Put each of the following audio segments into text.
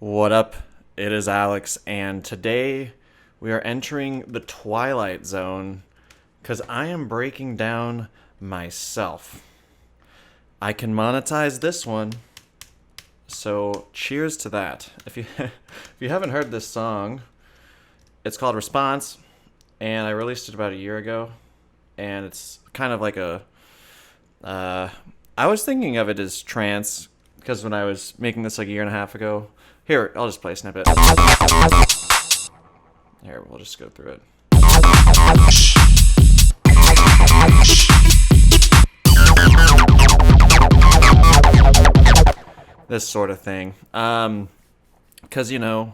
What up? It is Alex, and today we are entering the Twilight Zone because I am breaking down myself. I can monetize this one, so cheers to that. If you if you haven't heard this song, it's called Response, and I released it about a year ago, and it's kind of like I was thinking of it as trance because when I was making this like a year and a half ago. Here, I'll just play a snippet. Here, we'll just go through it. This sort of thing. Because, you know,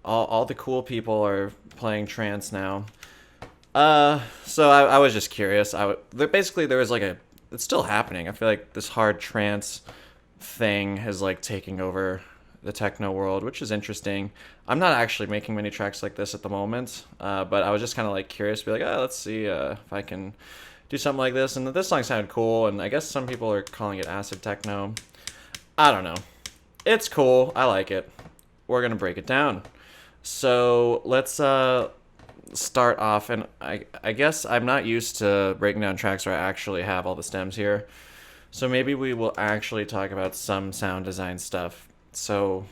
all the cool people are playing trance now. So I was just curious. Basically, there was like it's still happening. I feel like this hard trance thing is like taking over the techno world, which is interesting. I'm not actually making many tracks like this at the moment, but I was just kind of like curious to be like, let's see if I can do something like this. And this song sounded cool, and I guess some people are calling it acid techno. I don't know. It's cool. I like it. We're gonna break it down. So let's start off, and I guess I'm not used to breaking down tracks where I actually have all the stems here. So maybe we will actually talk about some sound design stuff. So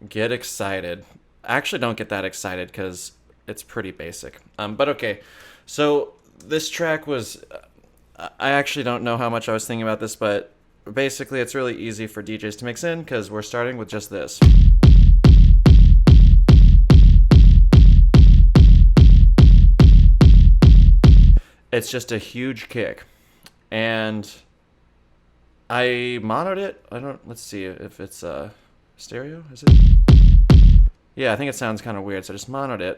get excited. Actually, don't get that excited because it's pretty basic. But okay. So this track was... I actually don't know how much I was thinking about this, but basically it's really easy for DJs to mix in because we're starting with just this. It's just a huge kick. And I monoed it. Let's see if it's stereo, is it? Yeah, I think it sounds kind of weird, so I just monoed it.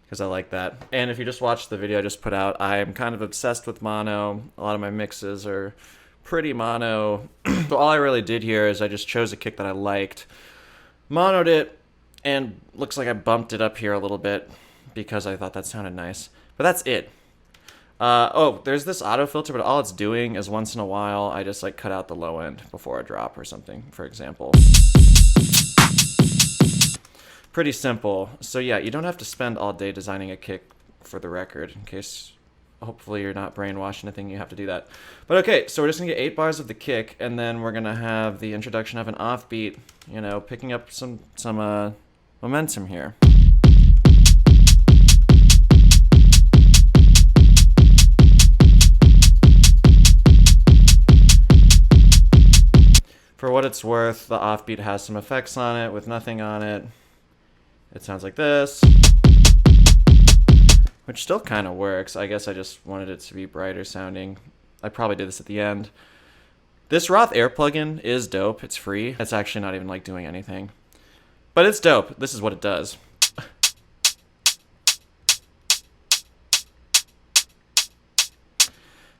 Because I like that. And if you just watched the video I just put out, I'm kind of obsessed with mono. A lot of my mixes are pretty mono. But all I really did here is I just chose a kick that I liked, monoed it, and looks like I bumped it up here a little bit because I thought that sounded nice. But that's it. There's this auto filter, but all it's doing is once in a while I just like cut out the low end before a drop or something, for example. Pretty simple. So yeah, you don't have to spend all day designing a kick, for the record, in case hopefully you're not brainwashed and thinking you have to do that. But okay, so we're just gonna get 8 bars of the kick, and then we're gonna have the introduction of an offbeat, you know, picking up some momentum here. For what it's worth, the offbeat has some effects on it with nothing on it. It sounds like this, which still kind of works. I guess I just wanted it to be brighter sounding. I probably did this at the end. This Roth Air plugin is dope. It's free. It's actually not even like doing anything, but it's dope. This is what it does.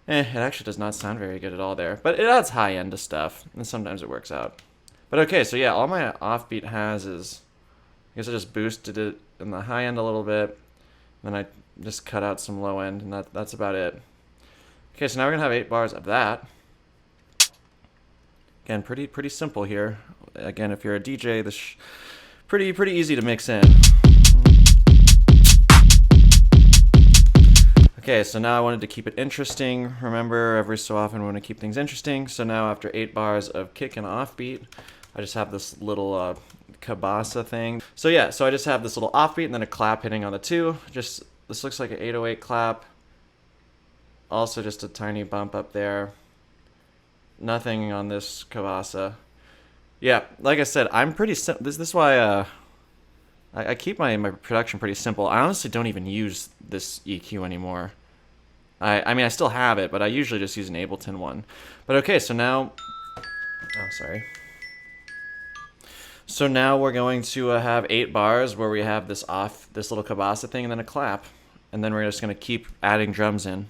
It actually does not sound very good at all there. But it adds high end to stuff, and sometimes it works out. But okay, so yeah, all my offbeat has is... I guess I just boosted it in the high end a little bit, then I just cut out some low end, and that's about it. Okay, so now we're going to have 8 bars of that. Again, pretty simple here. Again, if you're a DJ, this pretty easy to mix in. Okay, so now I wanted to keep it interesting. Remember, every so often we want to keep things interesting. So now after 8 bars of kick and offbeat, I just have this little cabasa thing. So yeah, so I just have this little offbeat and then a clap hitting on the 2. This looks like an 808 clap. Also just a tiny bump up there. Nothing on this cabasa. Yeah, like I said, I'm pretty simple. This is why I keep my production pretty simple. I honestly don't even use this EQ anymore. I mean, I still have it, but I usually just use an Ableton one. But okay, so now... Oh, sorry. So now we're going to have 8 bars where we have this little cabasa thing and then a clap. And then we're just going to keep adding drums in.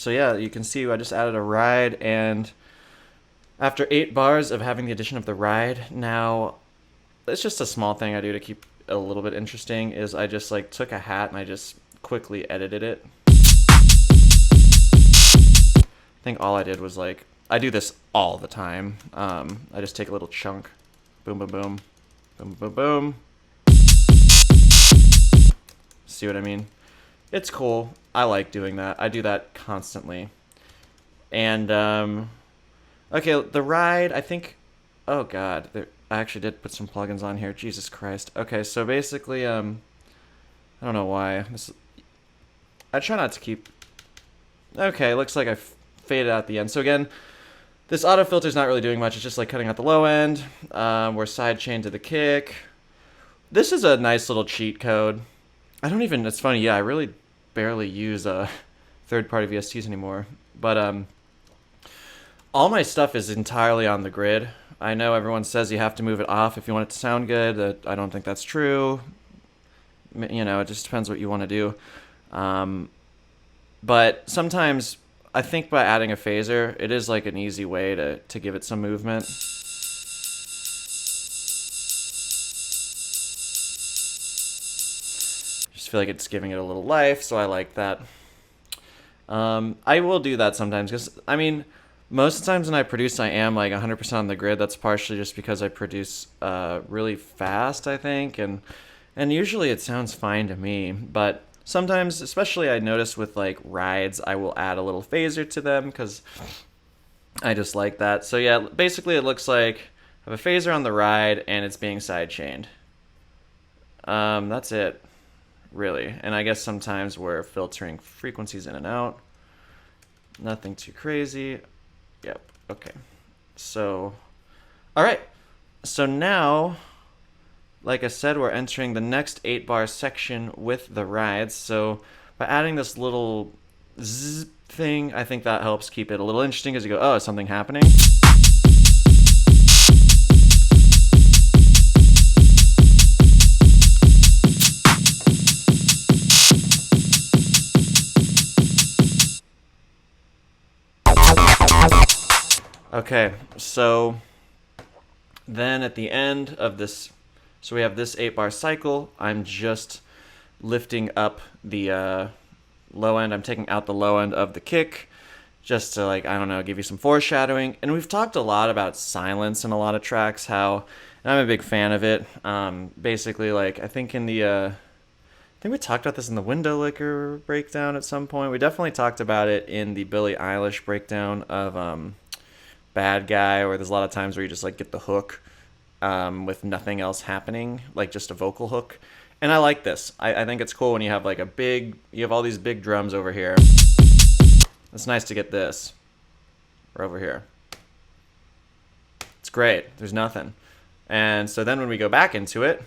So yeah, you can see I just added a ride, and after 8 bars of having the addition of the ride, now it's just a small thing I do to keep it a little bit interesting, is I just like took a hat and I just quickly edited it. I think all I did was like, I do this all the time. I just take a little chunk, boom, boom, boom, boom, boom, boom. See what I mean? It's cool. I like doing that. I do that constantly. And, okay, the ride, I think, oh god, I actually did put some plugins on here. Jesus Christ. Okay, so basically, I don't know why. I try not to keep, okay, looks like I faded out the end. So again, this auto filter is not really doing much. It's just like cutting out the low end. We're sidechained to the kick. This is a nice little cheat code. I don't even, it's funny, yeah, I really barely use third-party VSTs anymore. But all my stuff is entirely on the grid. I know everyone says you have to move it off if you want it to sound good. I don't think that's true. You know, it just depends what you want to do. But sometimes I think by adding a phaser, it is like an easy way to give it some movement. Just feel like it's giving it a little life, so I like that. I will do that sometimes because, I mean, most of the times when I produce, I am like 100% on the grid. That's partially just because I produce really fast, I think, and usually it sounds fine to me. But sometimes, especially I notice with like rides, I will add a little phaser to them because I just like that. So yeah, basically it looks like I have a phaser on the ride and it's being sidechained. That's it, really. And I guess sometimes we're filtering frequencies in and out. Nothing too crazy. Yep, okay. So, all right. So now, like I said, we're entering the next 8-bar section with the rides. So by adding this little zzz thing, I think that helps keep it a little interesting as you go, oh, is something happening? Okay, so then at the end of this, so we have this 8-bar cycle. I'm just lifting up the low end. I'm taking out the low end of the kick just to, like, I don't know, give you some foreshadowing. And we've talked a lot about silence in a lot of tracks, how, and I'm a big fan of it. Basically, like, I think in the, I think we talked about this in the Window Licker breakdown at some point. We definitely talked about it in the Billie Eilish breakdown of Bad Guy, where there's a lot of times where you just like get the hook with nothing else happening, like just a vocal hook. And I like this. I think it's cool when you have like you have all these big drums over here. It's nice to get this. Or over here. It's great. There's nothing. And so then when we go back into it,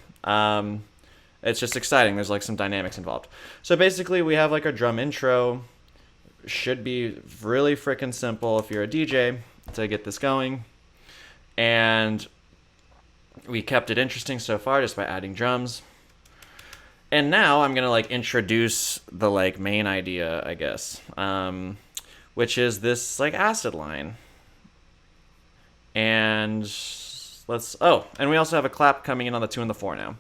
it's just exciting. There's like some dynamics involved. So basically we have like our drum intro. Should be really freaking simple if you're a DJ to get this going. And we kept it interesting so far just by adding drums. And now I'm gonna like introduce the like main idea, I guess, which is this like acid line. And and we also have a clap coming in on the 2 and the 4 now.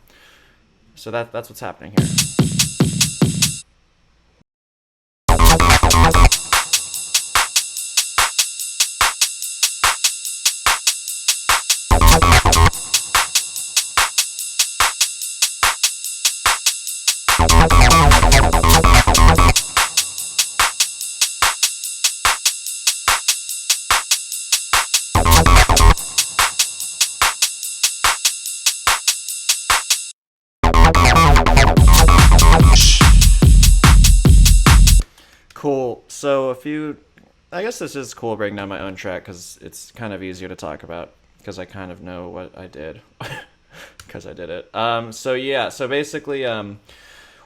So that's what's happening here. Cool. So I guess this is cool breaking down my own track because it's kind of easier to talk about because I kind of know what I did because I did it. So yeah, so basically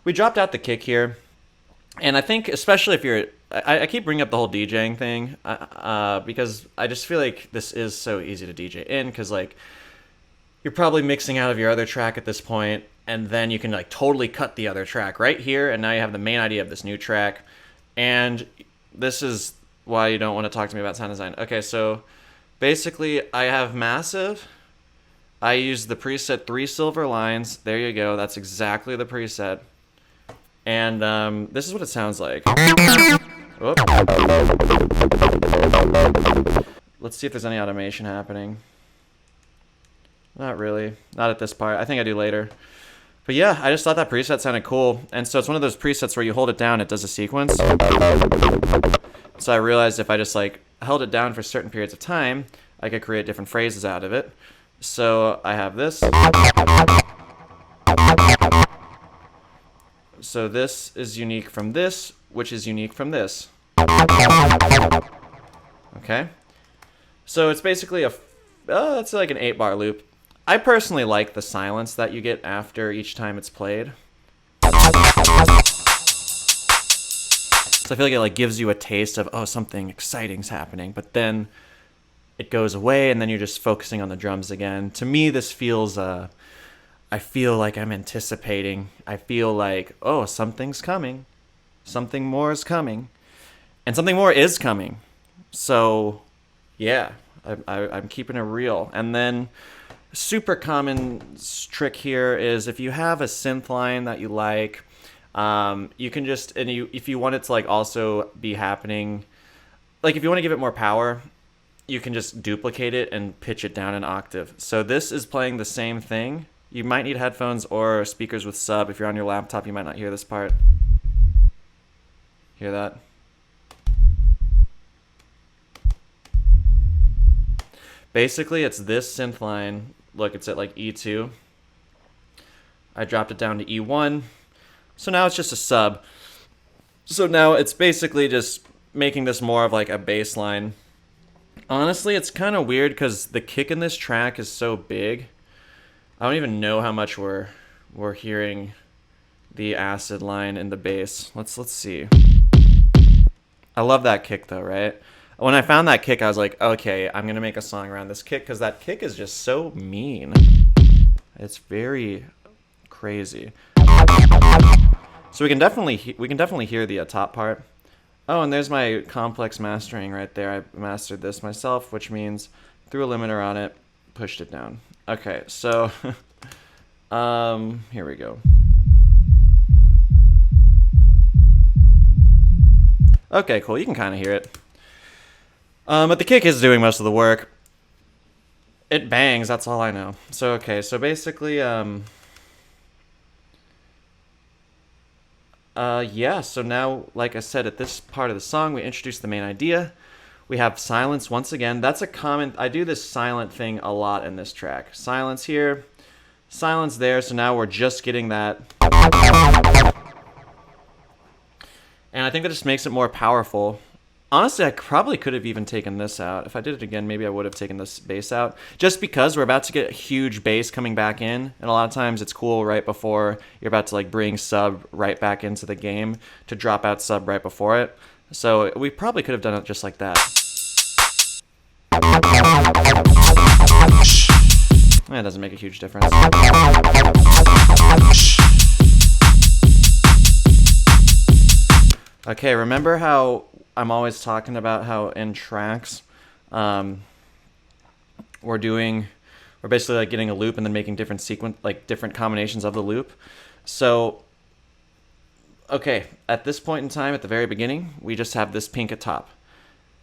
we dropped out the kick here. And I think especially if you're, I keep bringing up the whole DJing thing because I just feel like this is so easy to DJ in because like you're probably mixing out of your other track at this point and then you can like totally cut the other track right here and now you have the main idea of this new track. And this is why you don't want to talk to me about sound design. Okay, so basically I have massive. I use the preset 3 silver lines. There you go. That's exactly the preset. And this is what it sounds like. Whoop. Let's see if there's any automation happening. Not really. Not at this part. I think I do later. But yeah, I just thought that preset sounded cool. And so it's one of those presets where you hold it down, it does a sequence. So I realized if I just like held it down for certain periods of time, I could create different phrases out of it. So I have this. So this is unique from this, which is unique from this. Okay. So it's basically it's like an 8-bar loop. I personally like the silence that you get after each time it's played. So I feel like it like gives you a taste of, oh, something exciting's happening, but then it goes away and then you're just focusing on the drums again. To me, this feels I feel like I'm anticipating. I feel like, oh, something's coming. Something more is coming. And something more is coming. So, yeah, I'm keeping it real. And then, super common trick here is if you have a synth line that you like, you can just, if you want it to like also be happening, like if you want to give it more power, you can just duplicate it and pitch it down an octave. So this is playing the same thing. You might need headphones or speakers with sub. If you're on your laptop, you might not hear this part. Hear that? Basically, it's this synth line. Look, it's at like E2. I dropped it down to E1. So now it's just a sub. So now it's basically just making this more of like a bass line. Honestly, it's kind of weird because the kick in this track is so big. I don't even know how much we're hearing the acid line in the bass. Let's see. I love that kick though, right? When I found that kick, I was like, okay, I'm gonna make a song around this kick because that kick is just so mean. It's very crazy. So we can definitely hear the top part. Oh, and there's my complex mastering right there. I mastered this myself, which means threw a limiter on it, pushed it down. Okay, so here we go. Okay, cool. You can kind of hear it. But the kick is doing most of the work. It bangs, that's all I know. So, okay, so basically, yeah, so now, like I said, at this part of the song, we introduce the main idea. We have silence once again. That's a common, I do this silent thing a lot in this track. Silence here, silence there, so now we're just getting that. And I think that just makes it more powerful. Honestly, I probably could have even taken this out. If I did it again, maybe I would have taken this bass out. Just because we're about to get a huge bass coming back in. And a lot of times it's cool right before you're about to like bring sub right back into the game to drop out sub right before it. So we probably could have done it just like that. It doesn't make a huge difference. Okay, remember how I'm always talking about how in tracks we're basically like getting a loop and then making different different combinations of the loop. So okay, at this point in time at the very beginning, we just have this pink at top.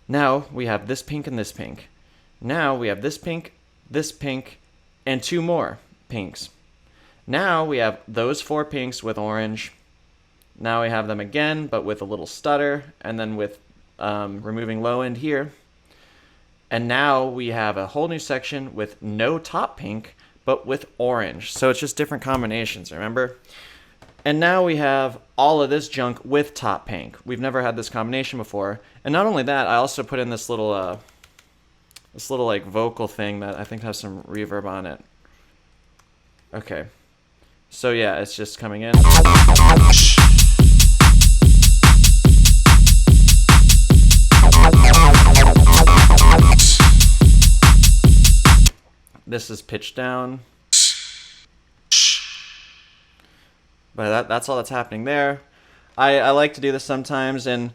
Now we have this pink and this pink. Now we have this pink, and 2 more pinks. Now we have those 4 pinks with orange. Now we have them again, but with a little stutter, and then with removing low end here. And now we have a whole new section with no top pink, but with orange. So it's just different combinations, remember? And now we have all of this junk with top pink. We've never had this combination before. And not only that, I also put in this little like vocal thing that I think has some reverb on it. Okay. So yeah, it's just coming in. This is pitched down. But that's all that's happening there. I like to do this sometimes, and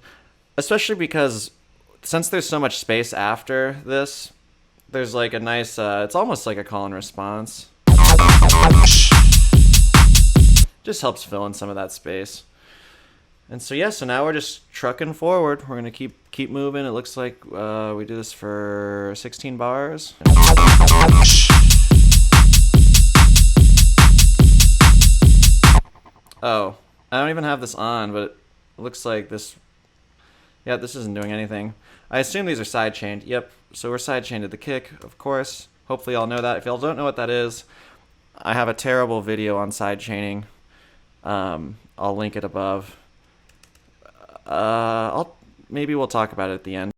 especially because since there's so much space after this, there's like a nice, it's almost like a call and response. Just helps fill in some of that space. And so yeah, so now we're just trucking forward. We're gonna keep moving. It looks like we do this for 16 bars. Oh, I don't even have this on, but it looks like this. Yeah, this isn't doing anything. I assume these are sidechained. Yep. So we're sidechained to the kick, of course. Hopefully y'all know that. If y'all don't know what that is, I have a terrible video on sidechaining. I'll link it above. Maybe we'll talk about it at the end.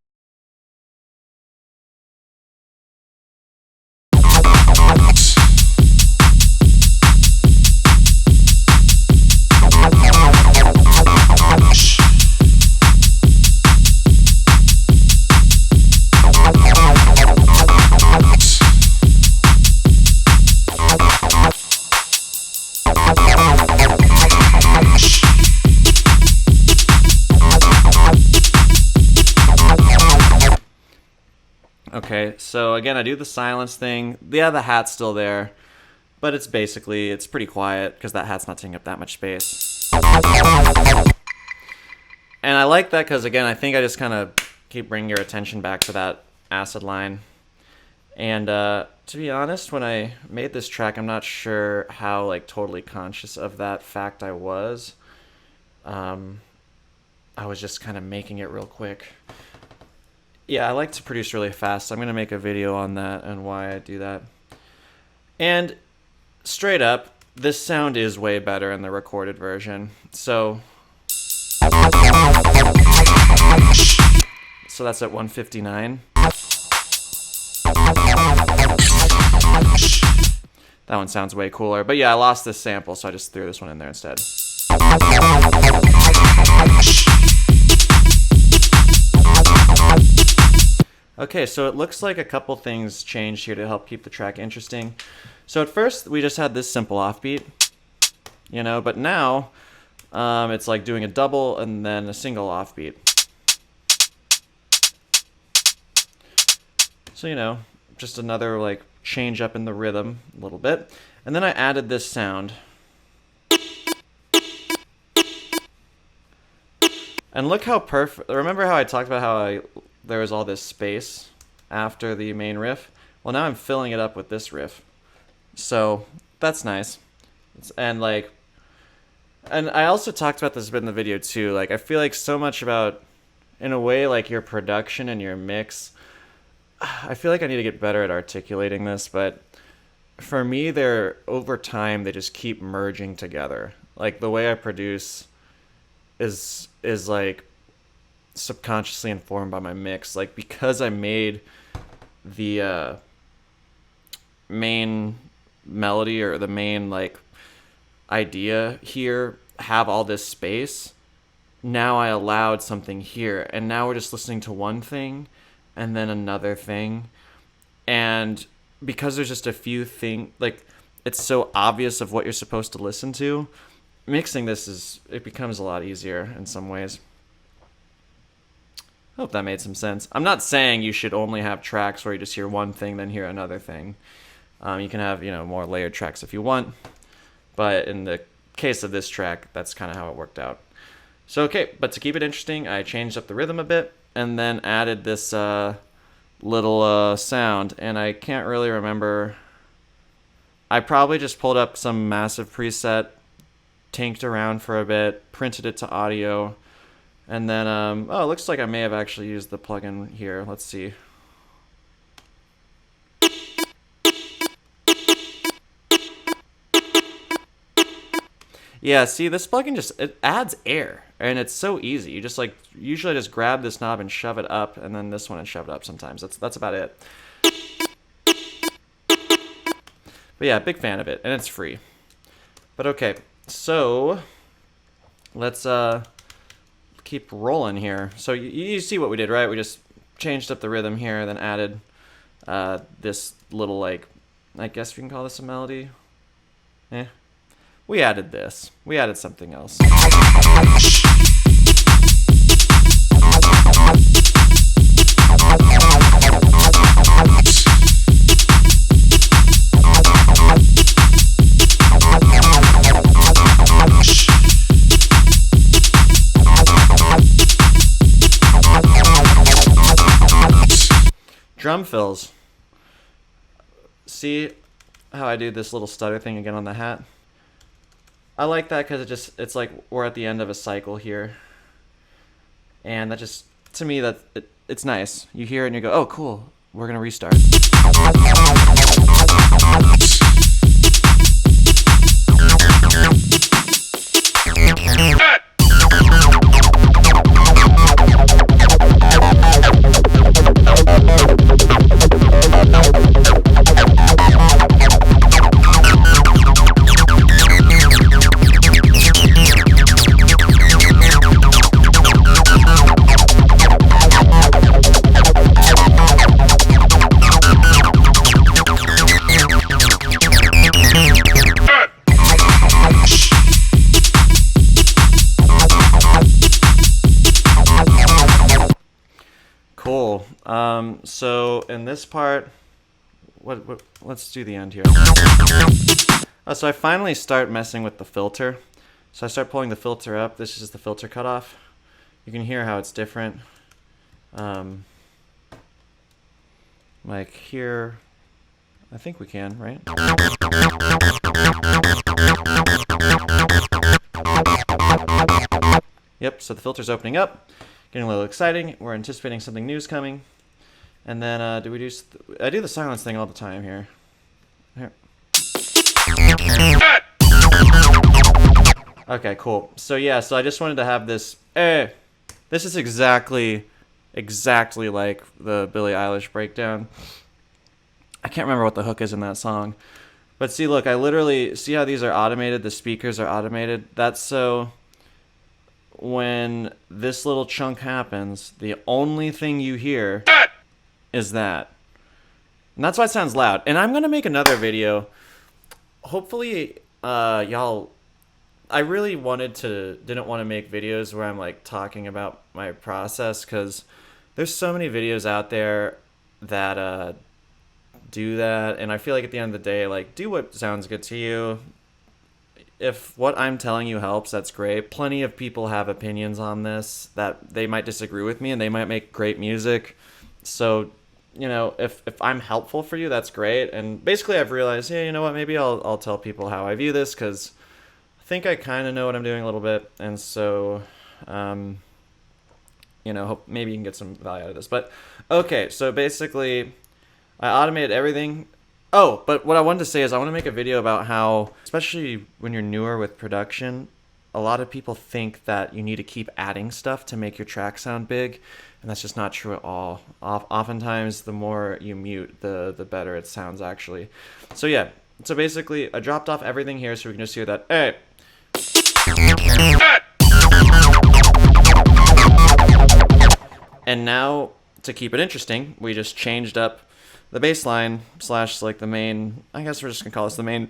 Okay, so again, I do the silence thing. Yeah, the hat's still there, but it's pretty quiet because that hat's not taking up that much space. And I like that because, again, I think I just kind of keep bringing your attention back to that acid line. And to be honest, when I made this track, I'm not sure how like totally conscious of that fact I was. I was just kind of making it real quick. Yeah, I like to produce really fast. I'm going to make a video on that and why I do that. And straight up, this sound is way better in the recorded version. So that's at 159. That one sounds way cooler. But yeah, I lost this sample, so I just threw this one in there instead. Okay, so it looks like a couple things changed here to help keep the track interesting. So at first, we just had this simple offbeat, but now it's like doing a double and then a single offbeat. So, just another like change up in the rhythm a little bit. And then I added this sound. And look how perfect. Remember how I talked about how there was all this space after the main riff? Well, now I'm filling it up with this riff. So that's nice. And I also talked about this a bit in the video too. Like, I feel like so much about, in a way, like your production and your mix. I feel like I need to get better at articulating this, but for me, over time, they just keep merging together. Like, the way I produce is like subconsciously informed by my mix. Like, because I made the main melody or the main like idea here have all this space, now I allowed something here, and now we're just listening to one thing and then another thing. And because there's just a few things, like, it's so obvious of what you're supposed to listen to, mixing this it becomes a lot easier in some ways. I hope that made some sense. I'm not saying you should only have tracks where you just hear one thing, then hear another thing. You can have, more layered tracks if you want. But in the case of this track, that's kind of how it worked out. So, okay, but to keep it interesting, I changed up the rhythm a bit and then added this little sound. And I can't really remember. I probably just pulled up some massive preset, tinked around for a bit, printed it to audio, and then, it looks like I may have actually used the plugin here. Let's see. Yeah, see, this plugin it adds air, and it's so easy. You just usually just grab this knob and shove it up, and then this one and shove it up sometimes. That's about it. But yeah, big fan of it, and it's free. But okay, so let's keep rolling here. So you see what we did, right? We just changed up the rhythm here, then added this little, like, I guess we can call this a melody. We added this. We added something else. Drum fills. See how I do this little stutter thing again on the hat? I like that because it's like we're at the end of a cycle here. And that just, to me, it's nice. You hear it and you go, oh, cool, we're going to restart. Cool. So in this part, let's do the end here. So I finally start messing with the filter. So I start pulling the filter up. This is the filter cutoff. You can hear how it's different. Like here, I think we can, right? Yep, so the filter's opening up. Getting a little exciting. We're anticipating something new's coming. And then, I do the silence thing all the time here. Here. Okay, cool. So yeah, so I just wanted to have this, this is exactly like the Billie Eilish breakdown. I can't remember what the hook is in that song. But see, look, I literally, see how these are automated? The speakers are automated? That's so when this little chunk happens, the only thing you hear is that. And that's why it sounds loud. And I'm going to make another video. Hopefully, y'all, I really didn't want to make videos where I'm like talking about my process, because there's so many videos out there that do that. And I feel like at the end of the day, like, do what sounds good to you. If what I'm telling you helps, that's great. Plenty of people have opinions on this that they might disagree with me, and they might make great music. So, you know, if I'm helpful for you, that's great. And basically I've realized, yeah, you know what, maybe I'll tell people how I view this, because I think I kind of know what I'm doing a little bit. And so, you know, hope maybe you can get some value out of this. But, okay, so basically I automated everything. Oh, but what I wanted to say is I want to make a video about how, especially when you're newer with production, a lot of people think that you need to keep adding stuff to make your track sound big, and that's just not true at all. Oftentimes, the more you mute, the better it sounds, actually. So yeah, so basically, I dropped off everything here so we can just hear that, hey! And now, to keep it interesting, we just changed up the bass line / like the main, I guess we're just going to call this the main,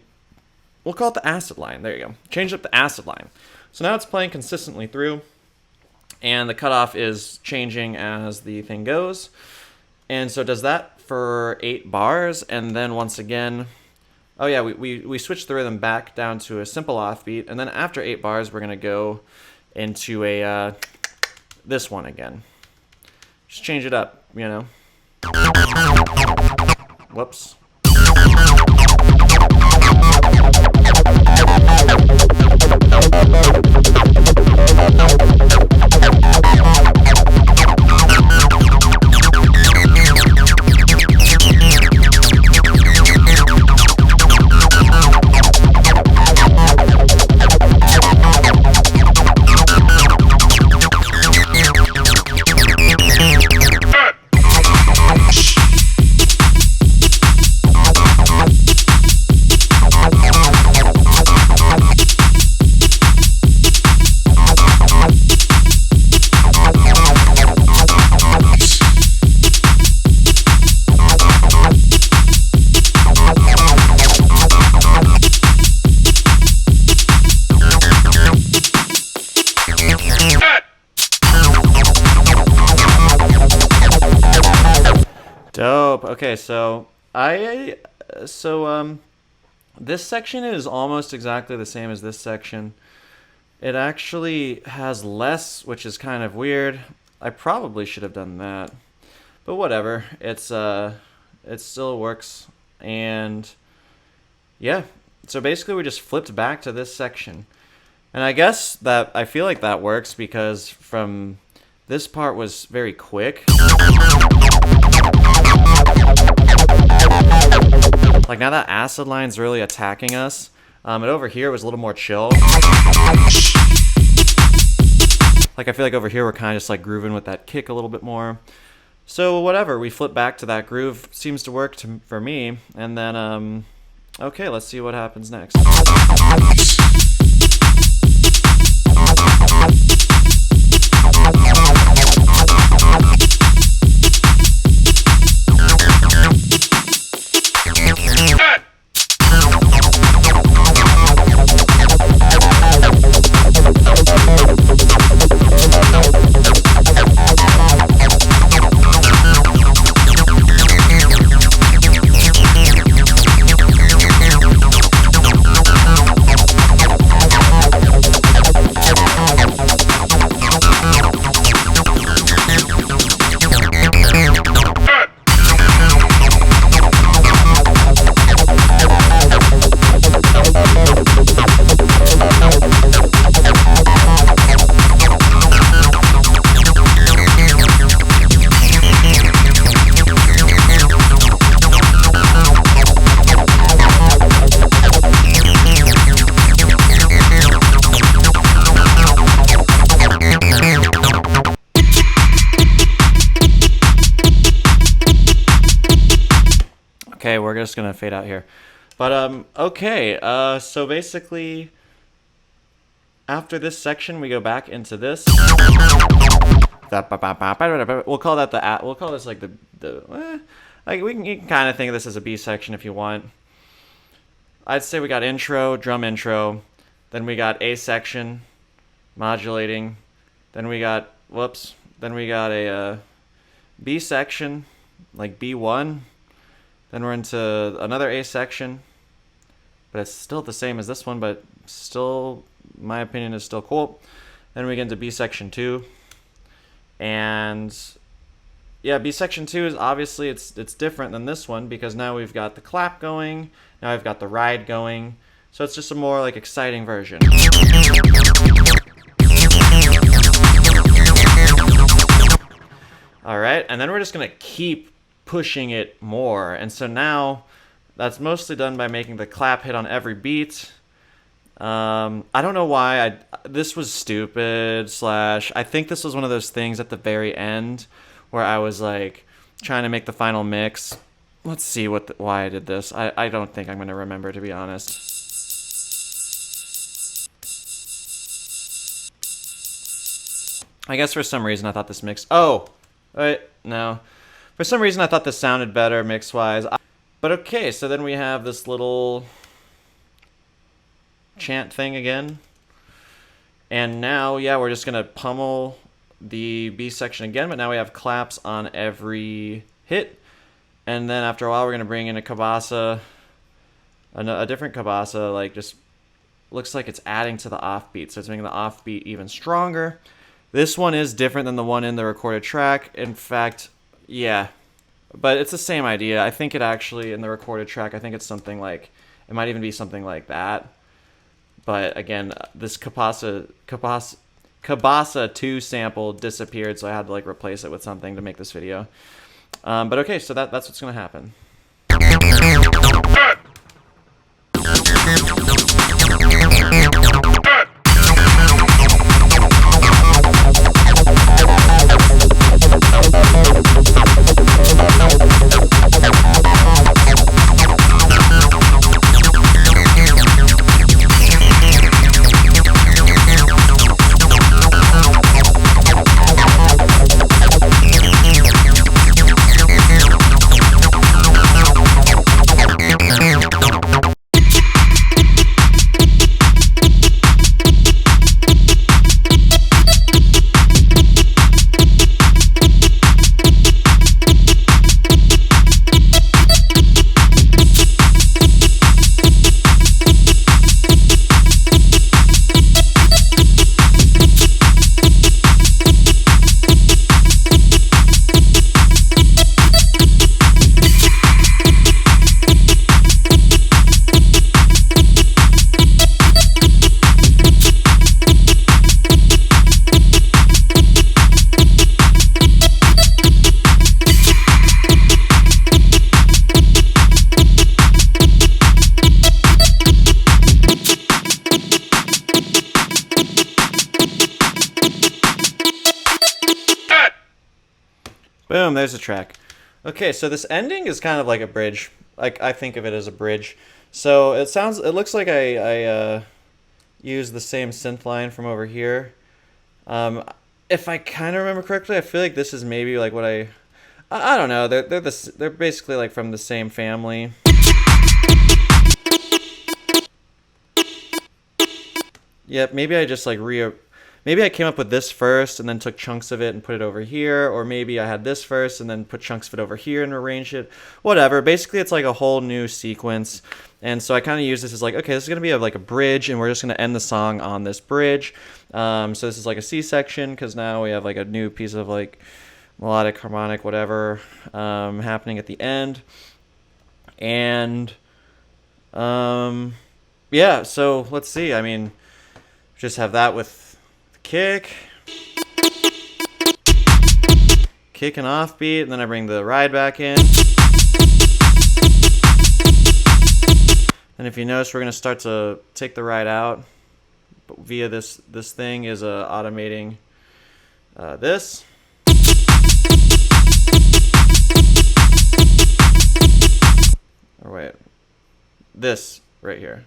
we'll call it the acid line. There you go. Changed up the acid line. So now it's playing consistently through, and the cutoff is changing as the thing goes. And so it does that for 8 bars, and then once again, oh yeah, we switched the rhythm back down to a simple offbeat, and then after 8 bars, we're going to go into a, this one again. Just change it up, you know. Whoops. Dope. Okay, so this section is almost exactly the same as this section. It actually has less, which is kind of weird. I probably should have done that. but whatever. It still works. And yeah, so basically we just flipped back to this section. And I guess that I feel like that works because from this part was very quick. Like now that acid line's really attacking us. And over here was a little more chill. Like I feel like over here we're kind of just like grooving with that kick a little bit more. So whatever, we flip back to that groove. Seems to work for me. And then, okay, let's see what happens next. Okay, we're just gonna fade out here. But okay, so basically after this section we go back into this. We'll call that we'll call this like like you can kind of think of this as a B section if you want. I'd say we got intro, drum intro, then we got A section, modulating, then we got a B section, like B1. Then we're into another A section, but it's still the same as this one, but still, my opinion, is still cool. Then we get into B section 2, and yeah, B section 2 is obviously it's different than this one because now we've got the clap going, now I've got the ride going, so it's just a more like exciting version. All right, and then we're just gonna keep pushing it more, and so now that's mostly done by making the clap hit on every beat. I don't know why this was stupid / I think this was one of those things at the very end where I was like trying to make the final mix. Let's see why I did this. I don't think I'm gonna remember, to be honest. I guess for some reason I thought this mix. Oh, wait, no. For some reason, I thought this sounded better mix-wise. But okay, so then we have this little chant thing again. And now, yeah, we're just going to pummel the B section again, but now we have claps on every hit. And then after a while, we're going to bring in a cabasa, a different cabasa, like just looks like it's adding to the offbeat. So it's making the offbeat even stronger. This one is different than the one in the recorded track. In fact, yeah, but it's the same idea. I think it actually, in the recorded track, I think it's something like, it might even be something like that. But again, this Cabasa 2 sample disappeared, so I had to like replace it with something to make this video. But okay, so that's what's going to happen. the track. Okay, so this ending is kind of like a bridge. Like I think of it as a bridge. So it looks like I use the same synth line from over here. If I kind of remember correctly, I feel like this is maybe like what I don't know. They're basically like from the same family. Yep, maybe I just like maybe I came up with this first and then took chunks of it and put it over here, or maybe I had this first and then put chunks of it over here and arranged it. Whatever. Basically, it's like a whole new sequence. And so I kind of use this as like, okay, this is going to be like a bridge, and we're just going to end the song on this bridge. So this is like a C section, because now we have like a new piece of like melodic, harmonic, whatever, happening at the end. And yeah, so let's see. I mean, just have that with the kick and offbeat, and then I bring the ride back in. And if you notice, we're going to start to take the ride out via this thing is automating this. Or wait, this right here.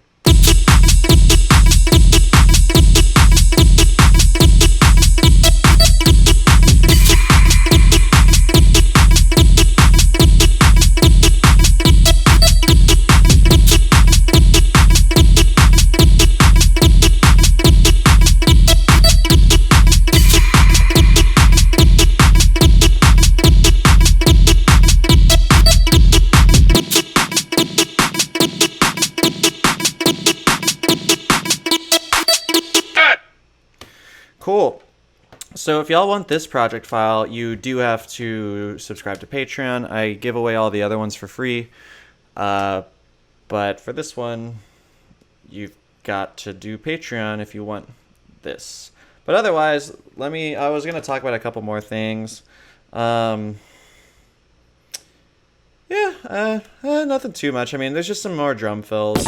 Cool. So if y'all want this project file, you do have to subscribe to Patreon. I give away all the other ones for free. But for this one, you've got to do Patreon if you want this. But otherwise, I was going to talk about a couple more things. Yeah, nothing too much. I mean, there's just some more drum fills.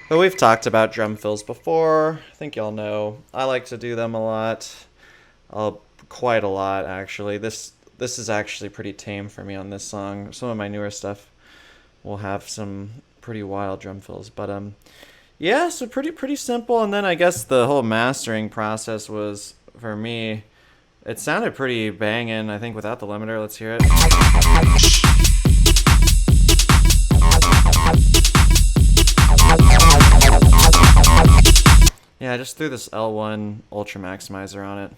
But we've talked about drum fills before. I think y'all know. I like to do them a lot. Quite a lot, actually. This is actually pretty tame for me on this song. Some of my newer stuff will have some pretty wild drum fills. But yeah, so pretty simple. And then I guess the whole mastering process was, for me, it sounded pretty banging, I think, without the limiter. Let's hear it. Yeah, I just threw this L1 Ultra Maximizer on it.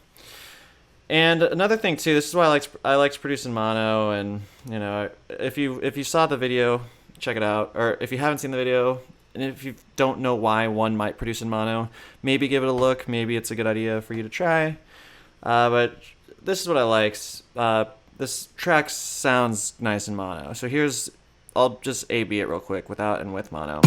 And another thing too, this is why I like to produce in mono. And you know, if you saw the video, check it out. Or if you haven't seen the video, and if you don't know why one might produce in mono, maybe give it a look. Maybe it's a good idea for you to try. But this is what I like. This track sounds nice in mono. So I'll just A/B it real quick without and with mono.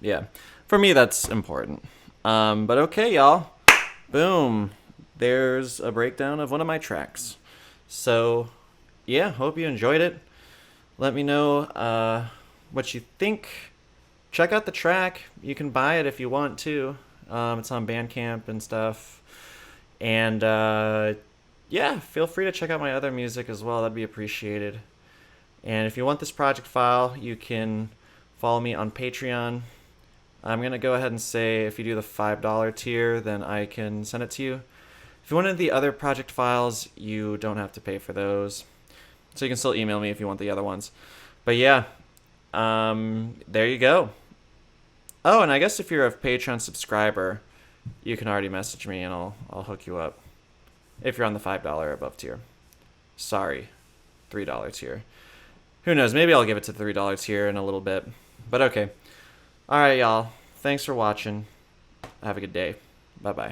Yeah, for me that's important. But okay, y'all. Boom. There's a breakdown of one of my tracks. So, yeah, hope you enjoyed it. Let me know what you think. Check out the track. You can buy it if you want to. It's on Bandcamp and stuff. And yeah, feel free to check out my other music as well. That'd be appreciated. And if you want this project file, you can follow me on Patreon. I'm going to go ahead and say if you do the $5 tier, then I can send it to you. If you wanted the other project files, you don't have to pay for those. So you can still email me if you want the other ones. But yeah, there you go. Oh, and I guess if you're a Patreon subscriber, you can already message me and I'll hook you up. If you're on the $5 or above tier. Sorry, $3 tier. Who knows, maybe I'll give it to the $3 tier in a little bit. But okay. Alright, y'all. Thanks for watching. Have a good day. Bye-bye.